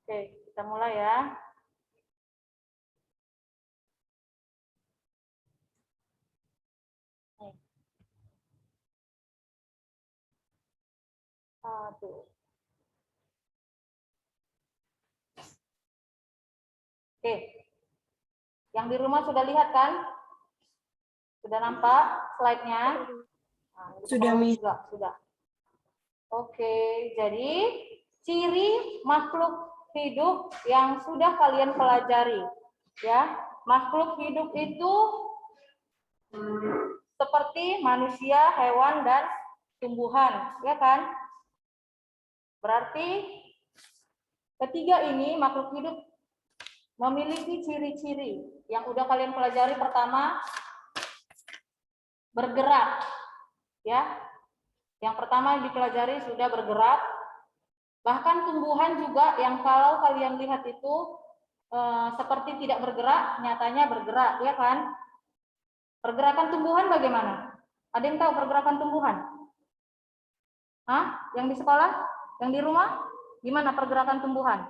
Oke, kita mulai ya. Aduh. Oke. Yang di rumah sudah lihat kan? Sudah nampak slide-nya? Nah, Sudah, Miss. Sudah. Oke, jadi ciri makhluk hidup yang sudah kalian pelajari, ya. Makhluk hidup itu seperti manusia, hewan, dan tumbuhan, ya kan? Berarti ketiga ini makhluk hidup memiliki ciri-ciri yang udah kalian pelajari. Pertama, bergerak, ya. Yang pertama dipelajari sudah bergerak. Bahkan tumbuhan juga yang kalau kalian lihat itu seperti tidak bergerak, nyatanya bergerak, ya kan? Pergerakan tumbuhan bagaimana? Ada yang tahu pergerakan tumbuhan? Hah? Yang di sekolah? Yang di rumah? Gimana pergerakan tumbuhan?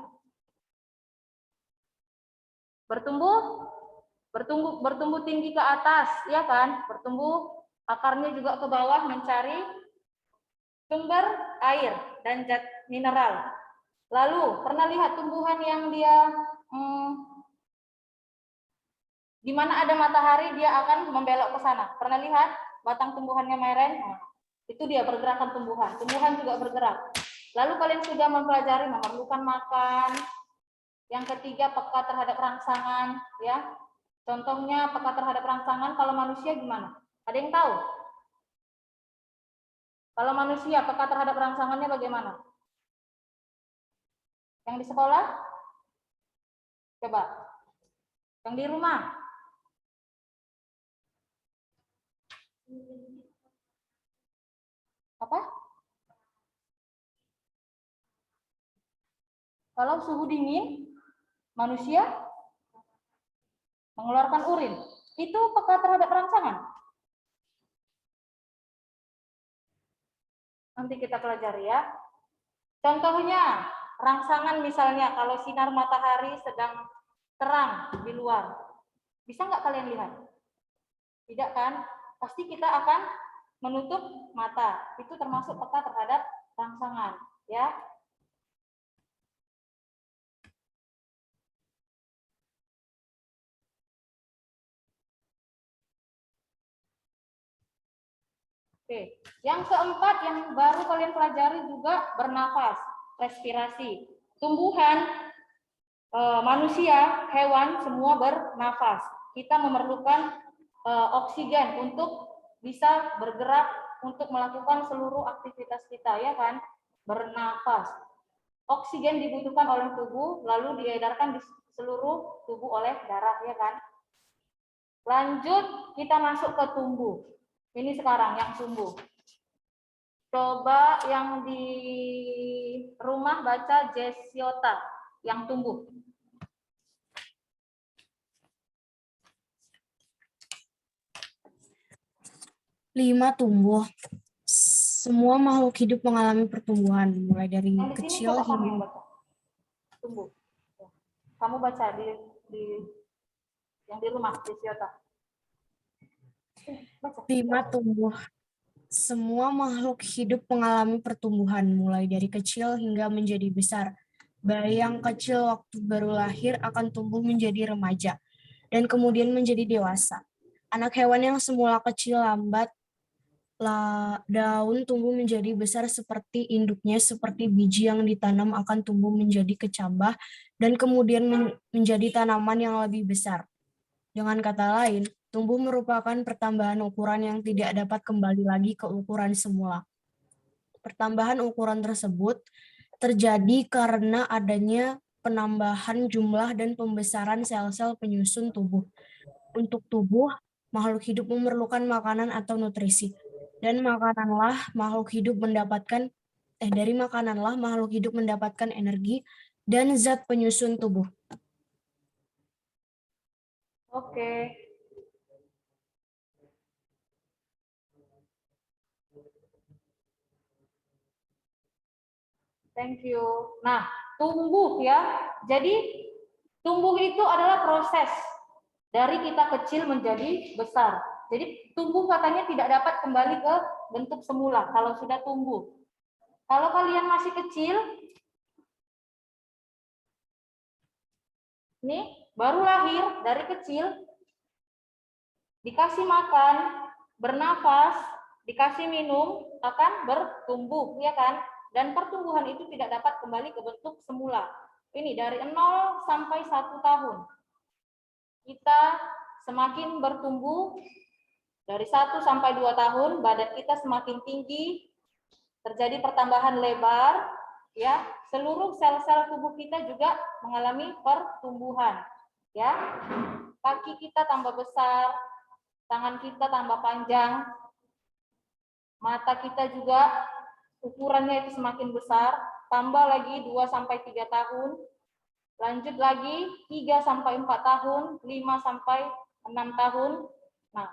Bertumbuh tinggi ke atas, ya kan? Bertumbuh akarnya juga ke bawah mencari sumber air dan zat mineral. Lalu pernah lihat tumbuhan yang dia di mana ada matahari dia akan membelok ke sana. Pernah lihat batang tumbuhannya meren? Nah, itu dia pergerakan tumbuhan. Tumbuhan juga bergerak. Lalu kalian sudah mempelajari memerlukan makan. Yang ketiga, peka terhadap rangsangan, ya. Contohnya peka terhadap rangsangan kalau manusia gimana? Ada yang tahu? Kalau manusia peka terhadap rangsangannya bagaimana? Yang di sekolah? Coba. Yang di rumah? Apa? Kalau suhu dingin, manusia mengeluarkan urin. Itu peka terhadap rangsangan. Nanti kita pelajari ya. Contohnya, rangsangan misalnya kalau sinar matahari sedang terang di luar. Bisa nggak kalian lihat? Tidak kan? Pasti kita akan menutup mata. Itu termasuk peka terhadap rangsangan, ya. Oke, yang keempat yang baru kalian pelajari juga bernafas, respirasi. Tumbuhan, manusia, hewan semua bernafas. Kita memerlukan oksigen untuk bisa bergerak untuk melakukan seluruh aktivitas kita, ya kan? Bernafas. Oksigen dibutuhkan oleh tubuh, lalu diedarkan di seluruh tubuh oleh darah, ya kan? Lanjut, kita masuk ke tumbuh. Ini sekarang yang tumbuh. Coba yang di rumah baca Jesiota, yang tumbuh. Lima, tumbuh. Semua makhluk hidup mengalami pertumbuhan, mulai dari Yang di sini kecil coba kamu yang hingga baca. Tumbuh. Kamu baca di yang di rumah Jesiota. lima, tumbuh. Semua makhluk hidup mengalami pertumbuhan, mulai dari kecil hingga menjadi besar. Bayi yang kecil waktu baru lahir akan tumbuh menjadi remaja, dan kemudian menjadi dewasa. Anak hewan yang semula kecil lambat daun tumbuh menjadi besar seperti induknya, seperti biji yang ditanam akan tumbuh menjadi kecambah, dan kemudian menjadi tanaman yang lebih besar. Dengan kata lain, tumbuh merupakan pertambahan ukuran yang tidak dapat kembali lagi ke ukuran semula. Pertambahan ukuran tersebut terjadi karena adanya penambahan jumlah dan pembesaran sel-sel penyusun tubuh. Untuk tubuh, makhluk hidup memerlukan makanan atau nutrisi. Dan dari makananlah makhluk hidup mendapatkan energi dan zat penyusun tubuh. Oke. Thank you. Nah, tumbuh ya. Jadi tumbuh itu adalah proses dari kita kecil menjadi besar. Jadi tumbuh katanya tidak dapat kembali ke bentuk semula kalau sudah tumbuh. Kalau kalian masih kecil, nih baru lahir dari kecil, dikasih makan, bernafas, dikasih minum, akan bertumbuh, ya kan? Dan pertumbuhan itu tidak dapat kembali ke bentuk semula. Ini dari 0 sampai 1 tahun. Kita semakin bertumbuh, dari 1 sampai 2 tahun, badan kita semakin tinggi, terjadi pertambahan lebar, ya. Seluruh sel-sel tubuh kita juga mengalami pertumbuhan, ya. Kaki kita tambah besar, tangan kita tambah panjang, mata kita juga ukurannya itu semakin besar, tambah lagi 2 sampai 3 tahun, lanjut lagi 3 sampai 4 tahun, 5 sampai 6 tahun. Nah,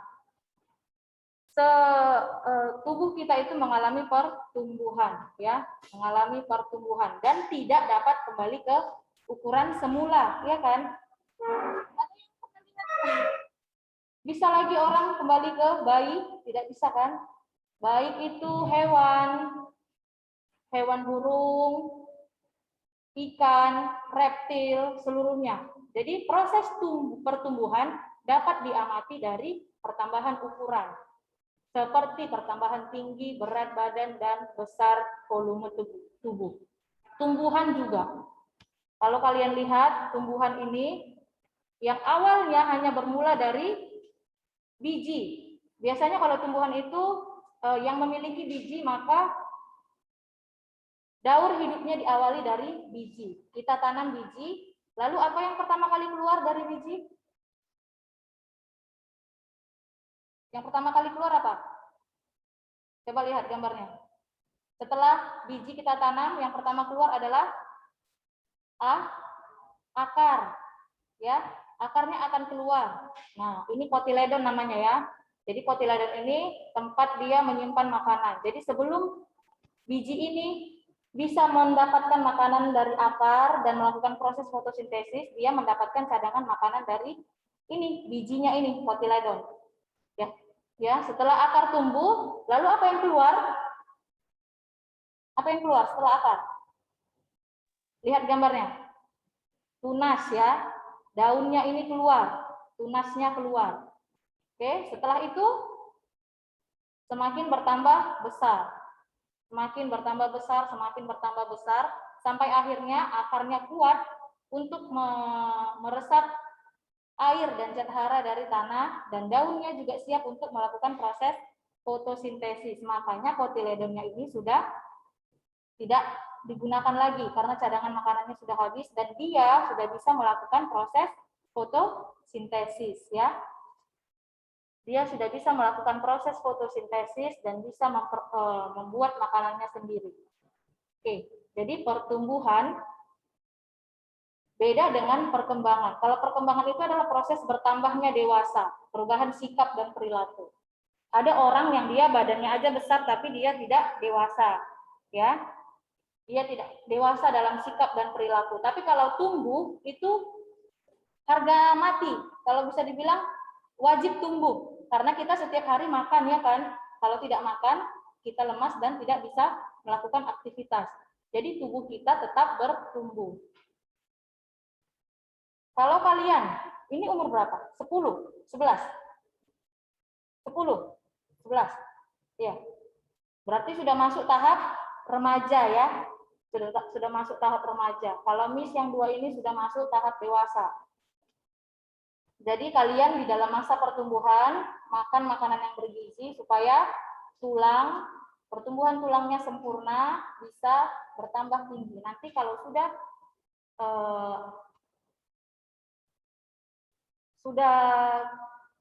tubuh kita itu mengalami pertumbuhan, ya, mengalami pertumbuhan dan tidak dapat kembali ke ukuran semula, ya kan? Bisa lagi orang kembali ke bayi? Tidak bisa kan? Baik itu hewan burung, ikan, reptil, seluruhnya. Jadi proses pertumbuhan dapat diamati dari pertambahan ukuran, seperti pertambahan tinggi, berat badan, dan besar volume tubuh. Tumbuhan juga. Kalau kalian lihat tumbuhan ini, yang awalnya hanya bermula dari biji. Biasanya kalau tumbuhan itu yang memiliki biji, maka daur hidupnya diawali dari biji. Kita tanam biji, lalu apa yang pertama kali keluar dari biji? Yang pertama kali keluar apa? Coba lihat gambarnya. Setelah biji kita tanam, yang pertama keluar adalah akar. Ya, akarnya akan keluar. Nah, ini kotiledon namanya ya. Jadi kotiledon ini tempat dia menyimpan makanan. Jadi sebelum biji ini bisa mendapatkan makanan dari akar dan melakukan proses fotosintesis, dia mendapatkan cadangan makanan dari ini, bijinya ini, kotiledon. Ya, setelah akar tumbuh, lalu apa yang keluar? Apa yang keluar setelah akar? Lihat gambarnya. Tunas ya. Daunnya ini keluar, tunasnya keluar. Oke, setelah itu semakin bertambah besar. Semakin bertambah besar, semakin bertambah besar, sampai akhirnya akarnya kuat untuk meresap air dan zat hara dari tanah, dan daunnya juga siap untuk melakukan proses fotosintesis. Makanya kotiledonnya ini sudah tidak digunakan lagi karena cadangan makanannya sudah habis dan dia sudah bisa melakukan proses fotosintesis, ya. Dia sudah bisa melakukan proses fotosintesis dan bisa membuat makanannya sendiri. Oke, jadi pertumbuhan beda dengan perkembangan. Kalau perkembangan itu adalah proses bertambahnya dewasa, perubahan sikap dan perilaku. Ada orang yang dia badannya aja besar tapi dia tidak dewasa, ya. Dia tidak dewasa dalam sikap dan perilaku. Tapi kalau tumbuh itu harga mati. Kalau bisa dibilang wajib tumbuh. Karena kita setiap hari makan, ya kan. Kalau tidak makan, kita lemas dan tidak bisa melakukan aktivitas. Jadi tubuh kita tetap bertumbuh. Kalau kalian, ini umur berapa? 10, 11? 10, 11? Ya. Berarti sudah masuk tahap remaja ya. Sudah masuk tahap remaja. Kalau Miss yang 2 ini sudah masuk tahap dewasa. Jadi kalian di dalam masa pertumbuhan makan makanan yang bergizi supaya pertumbuhan tulangnya sempurna, bisa bertambah tinggi. Nanti kalau sudah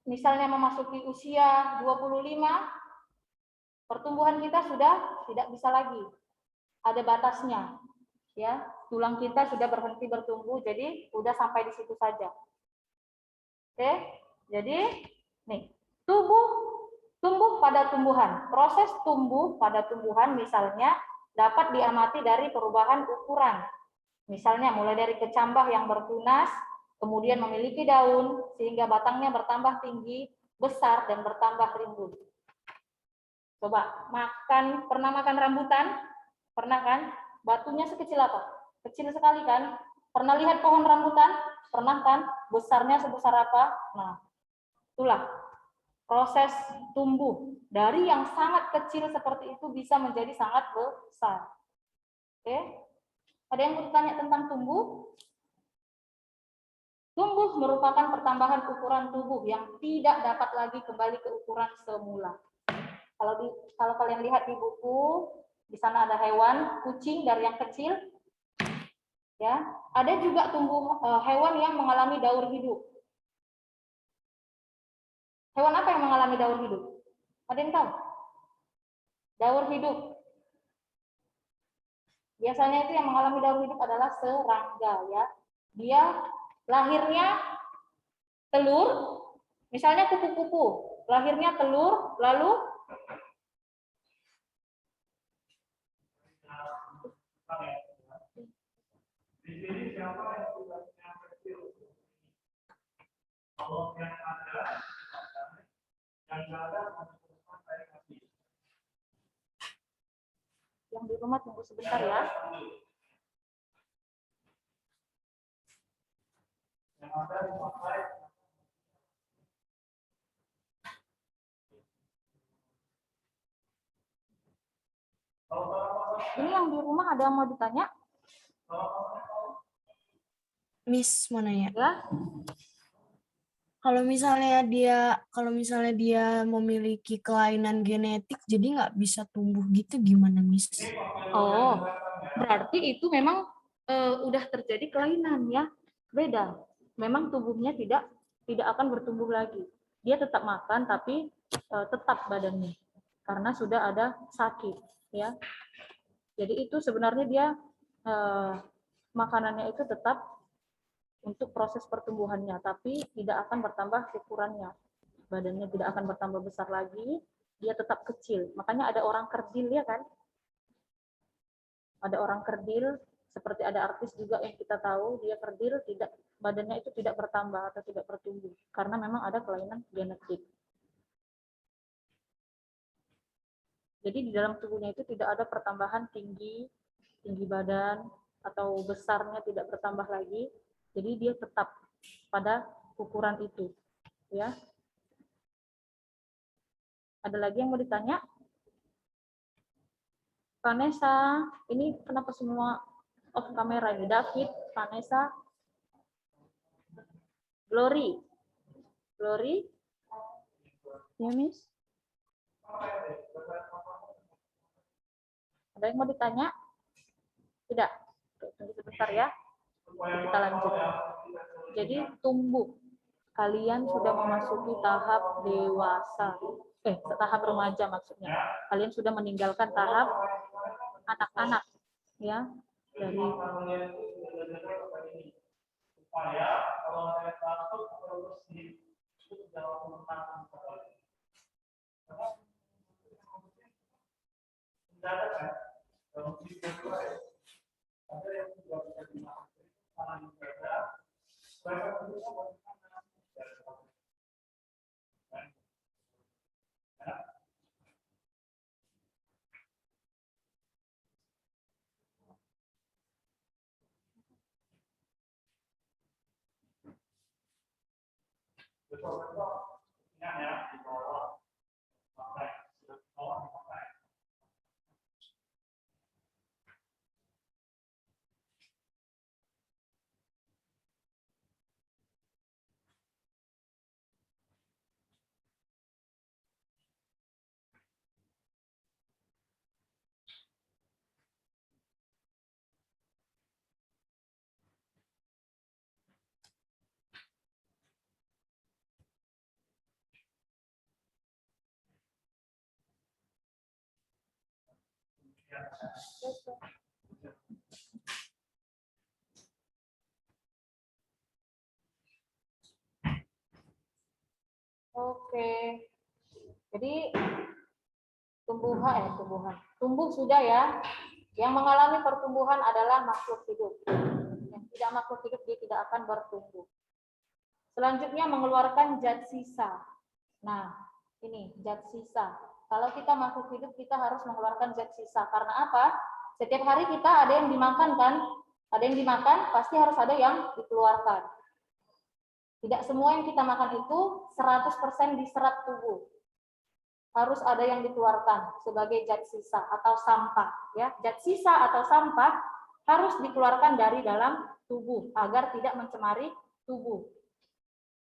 misalnya memasuki usia 25, pertumbuhan kita sudah tidak bisa lagi. Ada batasnya, ya. Tulang kita sudah berhenti bertumbuh, jadi udah sampai di situ saja. Oke, jadi nih tumbuh pada tumbuhan. Proses tumbuh pada tumbuhan misalnya dapat diamati dari perubahan ukuran. Misalnya mulai dari kecambah yang bertunas, kemudian memiliki daun, sehingga batangnya bertambah tinggi, besar, dan bertambah rimbun. Coba, pernah makan rambutan? Pernah kan? Batunya sekecil apa? Kecil sekali kan? Pernah lihat pohon rambutan? Pernah kan? Besarnya sebesar apa? Nah, itulah proses tumbuh. Dari yang sangat kecil seperti itu bisa menjadi sangat besar. Oke? Ada yang bertanya tentang tumbuh? Tumbuh merupakan pertambahan ukuran tubuh yang tidak dapat lagi kembali ke ukuran semula. Kalau kalian lihat di buku, di sana ada hewan, kucing dari yang kecil. Ya, ada juga hewan yang mengalami daur hidup. Hewan apa yang mengalami daur hidup? Ada yang tahu? Daur hidup. Biasanya itu yang mengalami daur hidup adalah serangga, ya. Dia lahirnya telur, misalnya kupu-kupu, lahirnya telur, lalu di sini siapa yang tugasnya kecil? Kalau yang ada, yang nggak ada, saya kasih. yang di rumah tunggu sebentar ya. Yang ada dipakai. Ini yang di rumah ada yang mau ditanya? Miss mau nanya. Ya. Kalau misalnya dia memiliki kelainan genetik, jadi nggak bisa tumbuh gitu, gimana, Miss? Oh, berarti itu memang udah terjadi kelainan ya, beda. Memang tubuhnya tidak akan bertumbuh lagi. Dia tetap makan tapi tetap badannya karena sudah ada sakit ya. Jadi itu sebenarnya dia makanannya itu tetap untuk proses pertumbuhannya, tapi tidak akan bertambah ukurannya. Badannya tidak akan bertambah besar lagi, dia tetap kecil. Makanya ada orang kerdil ya kan? Ada orang kerdil, seperti ada artis juga yang kita tahu, dia kerdil, badannya itu tidak bertambah atau tidak bertumbuh, karena memang ada kelainan genetik. Jadi di dalam tubuhnya itu tidak ada pertambahan tinggi badan, atau besarnya tidak bertambah lagi, jadi dia tetap pada ukuran itu. Ya. Ada lagi yang mau ditanya? Vanessa, ini kenapa semua off kamera ini? David, Vanessa, Glory. Glory? Ya, Miss? Ada yang mau ditanya? Tidak? Oke, tunggu sebentar ya. Kita lanjut. Jadi tumbuh. Kalian sudah memasuki tahap dewasa. Tahap remaja maksudnya. Kalian sudah meninggalkan tahap anak-anak. Ya. Dari Supaya kalau saya takut terus di dalam mendadak kan, kalau kita ada yang juga bisa dimakan tangan ibadah, mereka bisa betul-betul ingat ya, di bawah pakai, bawah pakai. Oke. Jadi tumbuh sudah ya. Yang mengalami pertumbuhan adalah makhluk hidup. tidak makhluk hidup dia tidak akan bertumbuh. Selanjutnya mengeluarkan zat sisa. Nah, ini zat sisa. Kalau kita makhluk hidup kita harus mengeluarkan zat sisa. Karena apa? Setiap hari kita ada yang dimakan kan? Ada yang dimakan, pasti harus ada yang dikeluarkan. Tidak semua yang kita makan itu 100% diserap tubuh. Harus ada yang dikeluarkan sebagai zat sisa atau sampah. Ya, zat sisa atau sampah harus dikeluarkan dari dalam tubuh agar tidak mencemari tubuh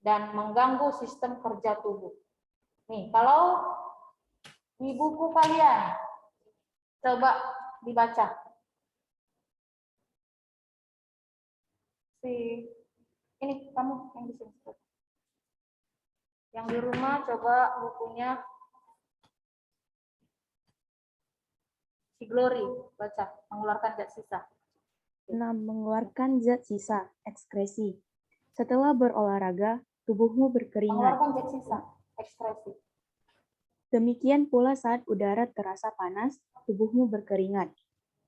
dan mengganggu sistem kerja tubuh. Nih, kalau di buku kalian, coba dibaca. Ini kamu yang di sini. Yang di rumah coba bukunya si Glory, baca, mengeluarkan zat sisa. 6. Mengeluarkan zat sisa, ekskresi. Setelah berolahraga, tubuhmu berkeringat. Mengeluarkan zat sisa, ekskresi. Demikian pula saat udara terasa panas, tubuhmu berkeringat.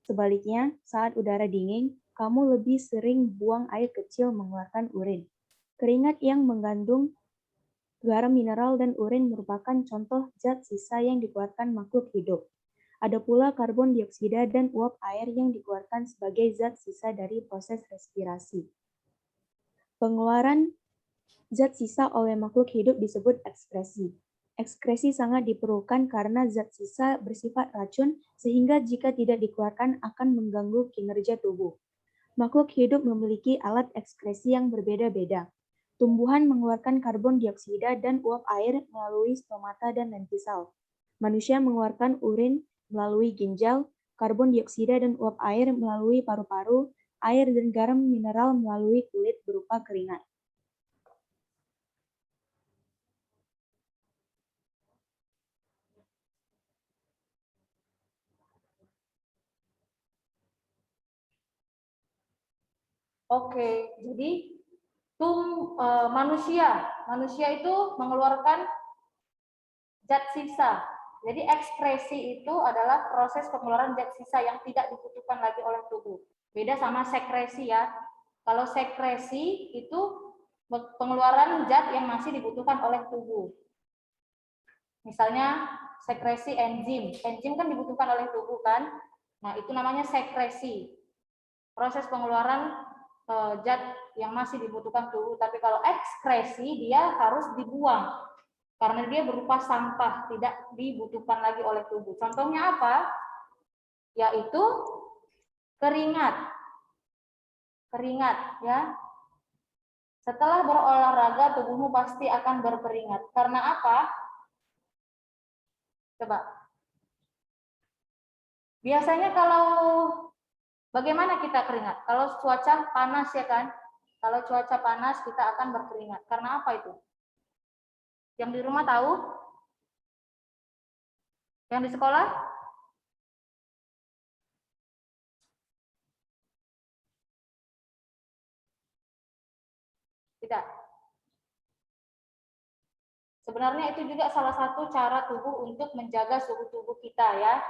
Sebaliknya, saat udara dingin, kamu lebih sering buang air kecil mengeluarkan urin. Keringat yang mengandung garam mineral dan urin merupakan contoh zat sisa yang dikeluarkan makhluk hidup. Ada pula karbon dioksida dan uap air yang dikeluarkan sebagai zat sisa dari proses respirasi. Pengeluaran zat sisa oleh makhluk hidup disebut ekskresi. Ekskresi sangat diperlukan karena zat sisa bersifat racun sehingga jika tidak dikeluarkan akan mengganggu kinerja tubuh. Makhluk hidup memiliki alat ekskresi yang berbeda-beda. Tumbuhan mengeluarkan karbon dioksida dan uap air melalui stomata dan lentisal. Manusia mengeluarkan urin melalui ginjal, karbon dioksida dan uap air melalui paru-paru, air dan garam mineral melalui kulit berupa keringat. Oke, jadi manusia itu mengeluarkan zat sisa. Jadi ekskresi itu adalah proses pengeluaran zat sisa yang tidak dibutuhkan lagi oleh tubuh. Beda sama sekresi ya. Kalau sekresi itu pengeluaran zat yang masih dibutuhkan oleh tubuh. Misalnya sekresi enzim. Enzim kan dibutuhkan oleh tubuh kan? Nah, itu namanya sekresi. Proses pengeluaran zat yang masih dibutuhkan tubuh. Tapi kalau ekskresi dia harus dibuang karena dia berupa sampah, tidak dibutuhkan lagi oleh tubuh. Contohnya apa? Yaitu keringat. Keringat ya. Setelah berolahraga tubuhmu pasti akan berkeringat. Karena apa? Coba. Biasanya kalau bagaimana kita keringat? Kalau cuaca panas ya kan? Kalau cuaca panas kita akan berkeringat. Karena apa itu? Yang di rumah tahu? Yang di sekolah? Tidak. Sebenarnya itu juga salah satu cara tubuh untuk menjaga suhu tubuh kita ya.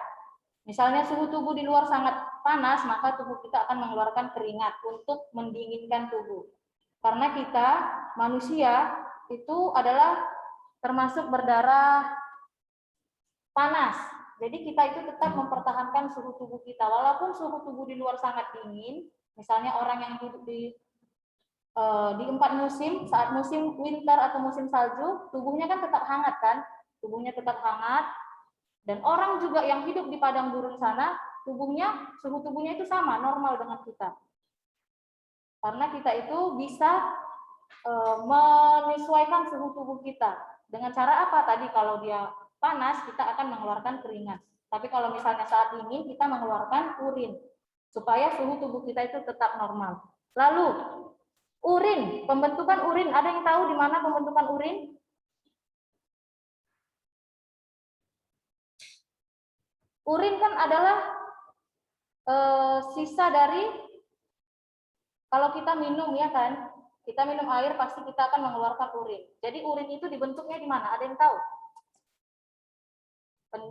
Misalnya suhu tubuh di luar sangat panas, maka tubuh kita akan mengeluarkan keringat untuk mendinginkan tubuh. Karena kita manusia itu adalah termasuk berdarah panas. Jadi kita itu tetap mempertahankan suhu tubuh kita. Walaupun suhu tubuh di luar sangat dingin, misalnya orang yang hidup di 4 musim, saat musim winter atau musim salju, tubuhnya kan tetap hangat kan? Tubuhnya tetap hangat. Dan orang juga yang hidup di padang gurun sana, suhu tubuhnya itu sama, normal dengan kita. Karena kita itu bisa menyesuaikan suhu tubuh kita. Dengan cara apa tadi? Kalau dia panas, kita akan mengeluarkan keringat. Tapi kalau misalnya saat dingin, kita mengeluarkan urin. Supaya suhu tubuh kita itu tetap normal. Lalu, urin, pembentukan urin. Ada yang tahu di mana pembentukan urin? Urin kan adalah sisa dari kalau kita minum ya kan, kita minum air pasti kita akan mengeluarkan urin. Jadi urin itu dibentuknya di mana? Ada yang tahu?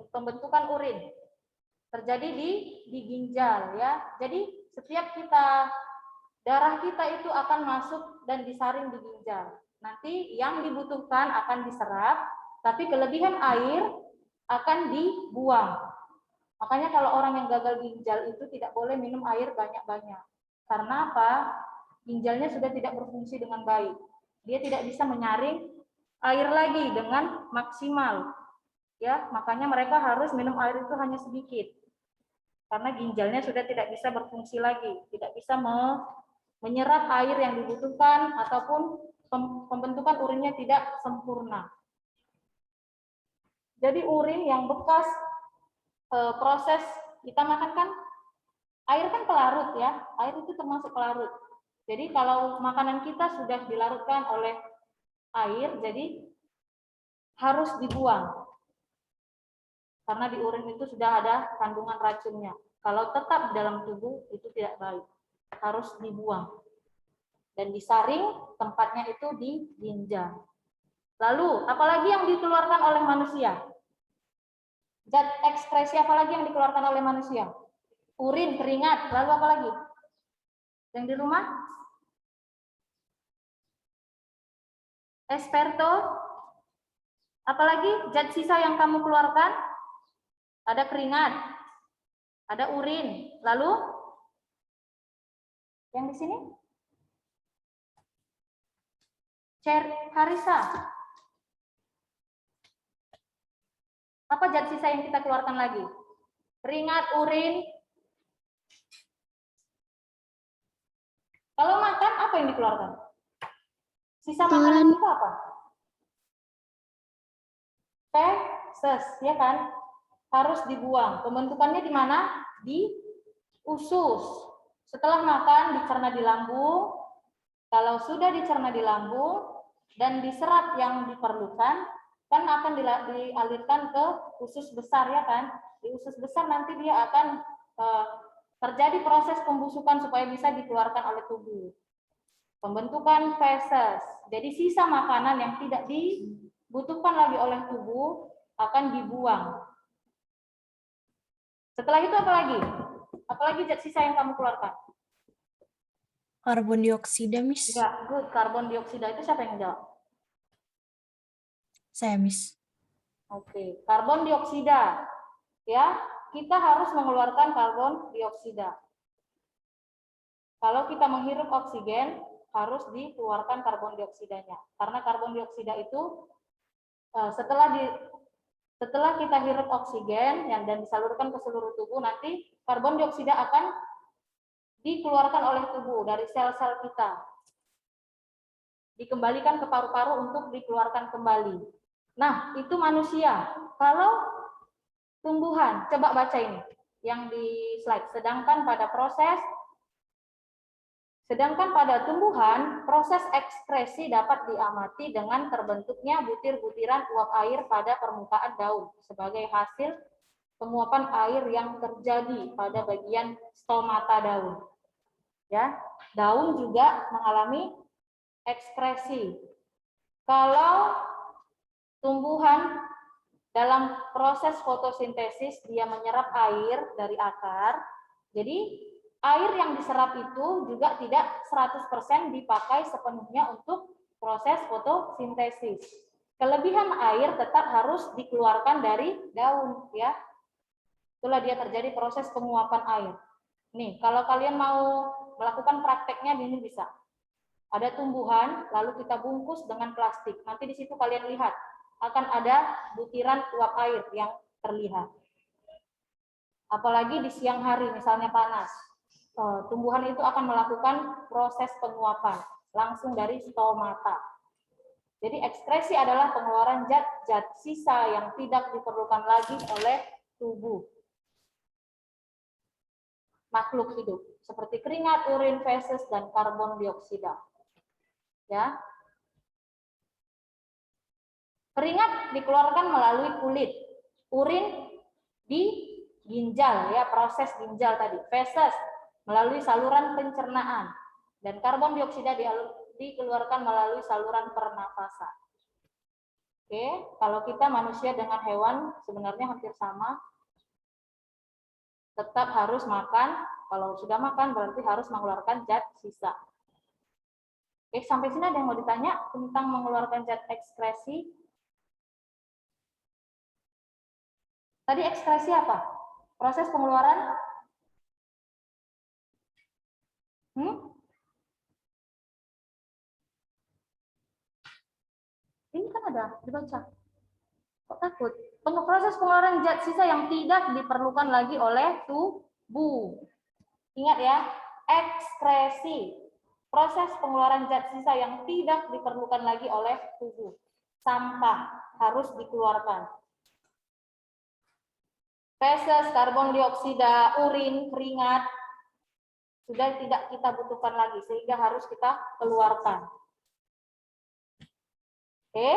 Pembentukan urin terjadi di ginjal ya. Jadi setiap kita darah kita itu akan masuk dan disaring di ginjal. Nanti yang dibutuhkan akan diserap, tapi kelebihan air akan dibuang. Makanya kalau orang yang gagal ginjal itu tidak boleh minum air banyak-banyak. Karena apa? Ginjalnya sudah tidak berfungsi dengan baik. Dia tidak bisa menyaring air lagi dengan maksimal. Ya, makanya mereka harus minum air itu hanya sedikit. Karena ginjalnya sudah tidak bisa berfungsi lagi, tidak bisa menyerap air yang dibutuhkan ataupun pembentukan urinnya tidak sempurna. Jadi urin yang bekas proses kita makan kan, air kan pelarut ya, air itu termasuk pelarut. Jadi kalau makanan kita sudah dilarutkan oleh air, jadi harus dibuang. Karena di urin itu sudah ada kandungan racunnya. Kalau tetap di dalam tubuh itu tidak baik, harus dibuang. Dan disaring tempatnya itu di ginjal. Lalu, apalagi yang dikeluarkan oleh manusia? Zat ekskresi apalagi yang dikeluarkan oleh manusia? Urin, keringat, lalu apa lagi? Yang di rumah? Esperto? Apalagi zat sisa yang kamu keluarkan? Ada keringat, ada urin, lalu yang di sini? Harisa. Apa zat sisa yang kita keluarkan lagi? Keringat, urin. Kalau makan, apa yang dikeluarkan? Sisa makanan itu apa? Feses, ya kan? Harus dibuang. Pembentukannya di mana? Di usus. Setelah makan, dicerna di lambung. Kalau sudah dicerna di lambung dan diserap yang diperlukan, kan akan dialirkan ke usus besar, ya kan? Di usus besar nanti dia akan terjadi proses pembusukan supaya bisa dikeluarkan oleh tubuh. Pembentukan feses. Jadi sisa makanan yang tidak dibutuhkan lagi oleh tubuh akan dibuang. Setelah itu apa lagi? Apalagi zat sisa yang kamu keluarkan? Karbon dioksida, Miss. Enggak, good. Karbon dioksida itu siapa yang jawab? Saya, Miss. Oke, karbon dioksida. Ya, kita harus mengeluarkan karbon dioksida. Kalau kita menghirup oksigen, harus dikeluarkan karbon dioksidanya. Karena karbon dioksida itu setelah kita hirup oksigen dan disalurkan ke seluruh tubuh, nanti karbon dioksida akan dikeluarkan oleh tubuh dari sel-sel kita. Dikembalikan ke paru-paru untuk dikeluarkan kembali. Nah, itu manusia. Kalau tumbuhan, coba baca ini yang di slide. Sedangkan pada tumbuhan, proses ekskresi dapat diamati dengan terbentuknya butir-butiran uap air pada permukaan daun sebagai hasil penguapan air yang terjadi pada bagian stomata daun. Ya, daun juga mengalami ekskresi. Kalau tumbuhan dalam proses fotosintesis dia menyerap air dari akar, jadi air yang diserap itu juga tidak 100% dipakai sepenuhnya untuk proses fotosintesis. Kelebihan air tetap harus dikeluarkan dari daun, ya. Itulah dia terjadi proses penguapan air. Nih, kalau kalian mau melakukan prakteknya ini bisa. Ada tumbuhan, lalu kita bungkus dengan plastik. Nanti di situ kalian lihat akan ada butiran uap air yang terlihat. Apalagi di siang hari, misalnya panas. Tumbuhan itu akan melakukan proses penguapan langsung dari stomata. Jadi ekskresi adalah pengeluaran zat-zat sisa yang tidak diperlukan lagi oleh tubuh makhluk hidup seperti keringat, urin, feses, dan karbon dioksida. Ya. Keringat dikeluarkan melalui kulit, urin di ginjal, ya, proses ginjal tadi, feses melalui saluran pencernaan, dan karbon dioksida dikeluarkan melalui saluran pernafasan. Oke, kalau kita manusia dengan hewan sebenarnya hampir sama, tetap harus makan Kalau sudah makan berarti harus mengeluarkan zat sisa. Oke, sampai sini ada yang mau ditanya tentang mengeluarkan zat ekskresi? Tadi ekskresi apa? Proses pengeluaran? Ini kan ada, dibaca. Kok takut? Proses pengeluaran zat sisa yang tidak diperlukan lagi oleh tubuh. Ingat ya, ekskresi. Proses pengeluaran zat sisa yang tidak diperlukan lagi oleh tubuh. Sampah harus dikeluarkan. Feses, karbon dioksida, urin, keringat sudah tidak kita butuhkan lagi sehingga harus kita keluarkan. Oke?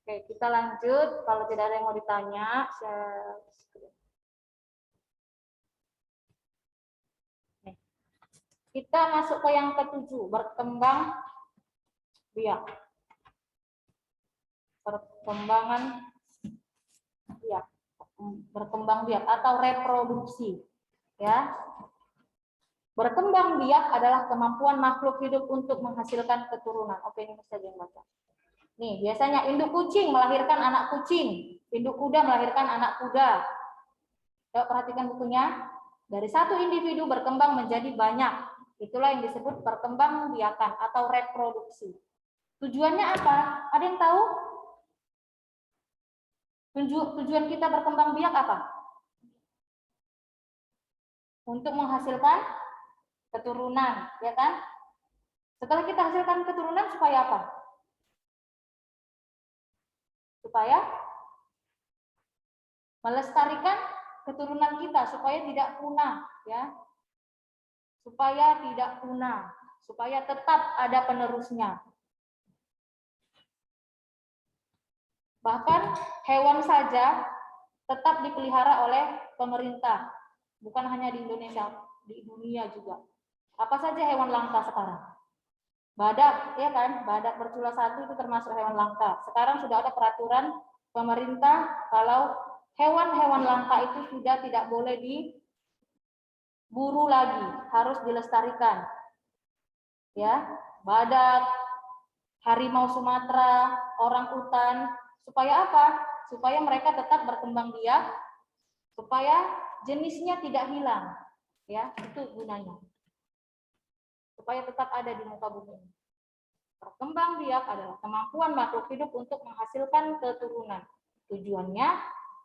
Oke, kita lanjut. Kalau tidak ada yang mau ditanya, kita masuk ke yang ketujuh, berkembang biak. Perkembangan biak, berkembang biak atau reproduksi. Ya, berkembang biak adalah kemampuan makhluk hidup untuk menghasilkan keturunan. Oke, ini saja yang baca. Nih, biasanya induk kucing melahirkan anak kucing, induk kuda melahirkan anak kuda. Coba perhatikan bukunya. Dari satu individu berkembang menjadi banyak. Itulah yang disebut perkembangbiakan atau reproduksi. Tujuannya apa? Ada yang tahu? Tujuan kita berkembang biak apa? Untuk menghasilkan keturunan, ya kan? Setelah kita hasilkan keturunan supaya apa? Supaya melestarikan keturunan kita supaya tidak punah, ya. Supaya tidak punah, supaya tetap ada penerusnya. Bahkan hewan saja tetap dipelihara oleh pemerintah, bukan hanya di Indonesia, di dunia juga. Apa saja hewan langka sekarang? Badak, ya kan? Badak bercula satu itu termasuk hewan langka. Sekarang sudah ada peraturan pemerintah kalau hewan-hewan langka itu sudah tidak boleh diburu lagi, harus dilestarikan. Ya, badak, harimau Sumatera, orang utan, supaya apa? Supaya mereka tetap berkembang biak, supaya jenisnya tidak hilang. Ya, itu gunanya. Supaya tetap ada di muka bumi. Berkembang biak adalah kemampuan makhluk hidup untuk menghasilkan keturunan. Tujuannya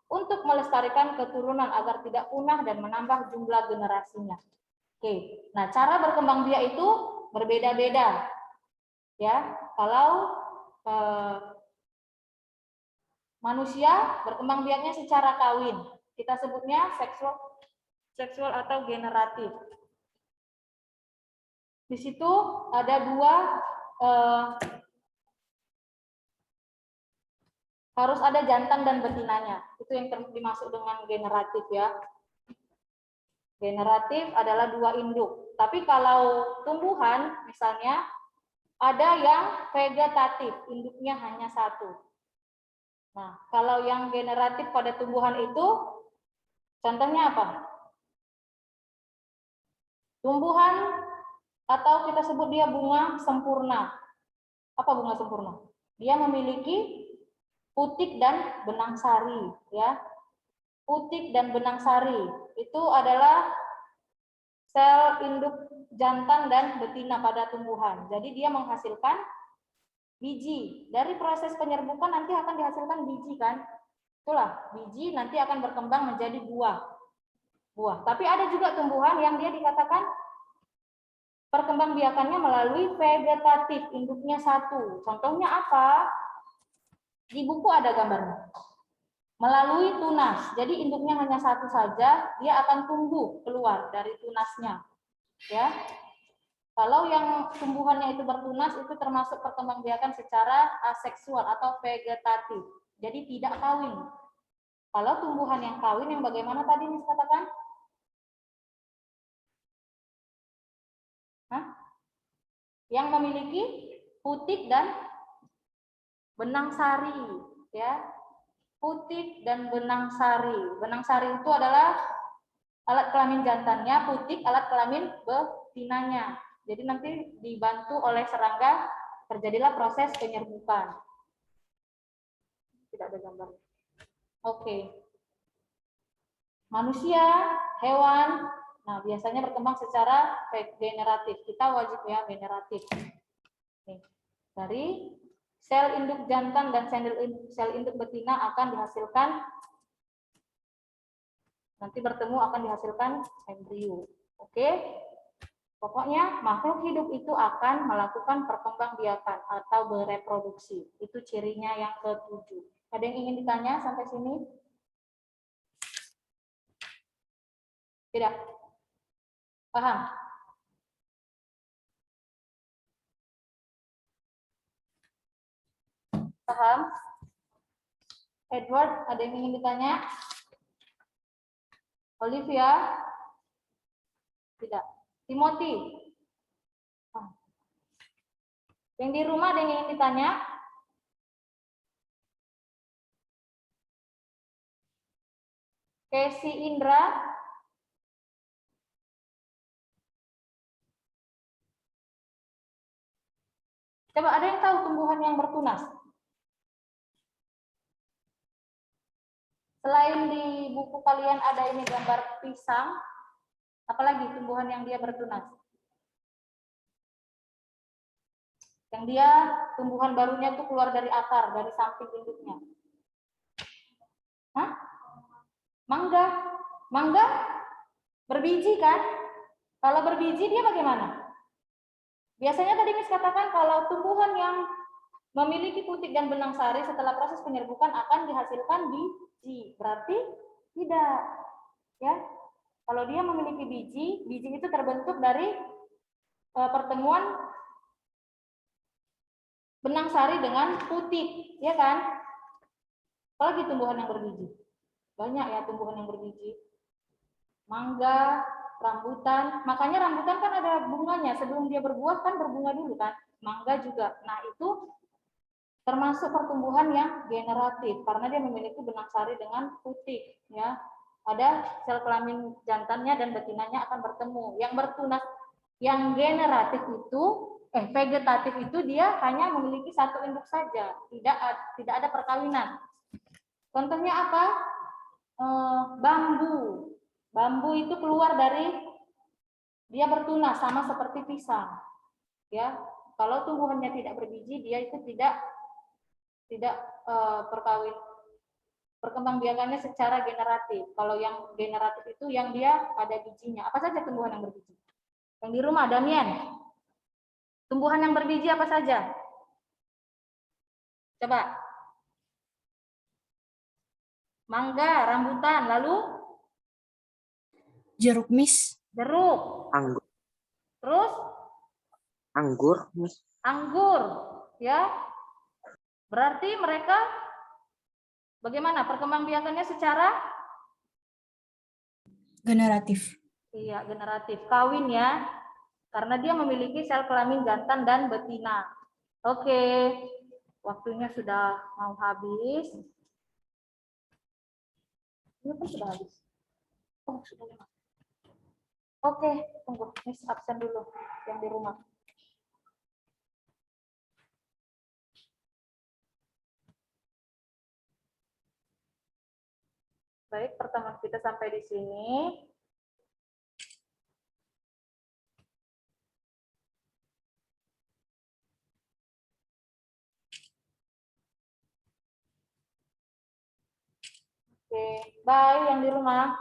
untuk melestarikan keturunan agar tidak punah dan menambah jumlah generasinya. Oke, nah cara berkembang biak itu berbeda-beda. Ya, kalau manusia berkembang biaknya secara kawin, kita sebutnya seksual atau generatif. Di situ ada dua, harus ada jantan dan betinanya. Itu yang dimaksud dengan generatif ya. Generatif adalah dua induk. Tapi kalau tumbuhan misalnya ada yang vegetatif, induknya hanya satu. Nah, kalau yang generatif pada tumbuhan itu contohnya apa? Tumbuhan atau kita sebut dia bunga sempurna. Apa bunga sempurna? Dia memiliki putik dan benang sari, ya. Putik dan benang sari itu adalah sel induk jantan dan betina pada tumbuhan. Jadi dia menghasilkan biji. Dari proses penyerbukan nanti akan dihasilkan biji kan? Itulah, biji nanti akan berkembang menjadi buah. Tapi ada juga tumbuhan yang dia dikatakan perkembangbiakannya melalui vegetatif, induknya satu. Contohnya apa? Di buku ada gambarnya. Melalui tunas. Jadi induknya hanya satu saja, dia akan tumbuh keluar dari tunasnya. Ya. Kalau yang tumbuhannya itu bertunas itu termasuk perkembangbiakan secara aseksual atau vegetatif. Jadi tidak kawin. Kalau tumbuhan yang kawin yang bagaimana tadi Miss katakan? Hah? Yang memiliki putik dan benang sari, ya. Putik dan benang sari. Benang sari itu adalah alat kelamin jantannya, putik alat kelamin betinanya. Jadi nanti dibantu oleh serangga, terjadilah proses penyerbukan. Tidak ada gambar. Oke. Manusia, hewan, nah biasanya berkembang secara generatif. Kita wajib ya generatif. Nih, dari sel induk jantan dan sel induk betina akan dihasilkan, nanti bertemu akan dihasilkan embrio. Oke? Pokoknya makhluk hidup itu akan melakukan perkembangbiakan atau bereproduksi. Itu cirinya yang ketujuh. Ada yang ingin ditanya sampai sini? Tidak? Paham? Paham? Edward, ada yang ingin ditanya? Olivia? Tidak. Timothy? Yang di rumah ada yang ingin ditanya? Casey Indra? Coba ada yang tahu tumbuhan yang bertunas? Selain di buku kalian ada ini gambar pisang, apalagi tumbuhan yang dia bertunas? Yang dia tumbuhan barunya tuh keluar dari akar, dari samping induknya. Hah? Mangga. Mangga berbiji kan? Kalau berbiji dia bagaimana? Biasanya tadi Miss katakan kalau tumbuhan yang memiliki putik dan benang sari setelah proses penyerbukan akan dihasilkan biji. Berarti tidak. Ya. Kalau dia memiliki biji, biji itu terbentuk dari pertemuan benang sari dengan putik, ya kan? Apalagi tumbuhan yang berbiji. Banyak ya tumbuhan yang berbiji. Mangga, rambutan. Makanya rambutan kan ada bunganya. Sebelum dia berbuah kan berbunga dulu kan. Mangga juga. Nah itu termasuk pertumbuhan yang generatif karena dia memiliki benang sari dengan putik. Ya, ada sel kelamin jantannya dan betinanya akan bertemu. Yang bertunas, yang generatif itu, vegetatif itu dia hanya memiliki satu induk saja. Tidak ada perkawinan. Contohnya apa? Bambu. Bambu itu keluar dari dia bertunas sama seperti pisang. Ya, kalau tumbuhannya tidak berbiji, dia itu tidak perkembangbiakannya secara generatif. Kalau yang generatif itu yang dia ada bijinya. Apa saja tumbuhan yang berbiji? Yang di rumah, Damian. Tumbuhan yang berbiji apa saja? Coba. Mangga, rambutan, lalu Jeruk, Miss. jeruk. Anggur. Terus Anggur. anggur, ya. Berarti mereka bagaimana perkembangbiakannya secara Generatif. iya, generatif. Kawin ya. Karena dia memiliki sel kelamin jantan dan betina. Oke. Waktunya sudah mau habis. Ini kan sudah habis. Oh, sudah lewat. Oke, tunggu. Miss absen dulu yang di rumah. Baik, pertemuan kita sampai di sini. Oke, bye yang di rumah.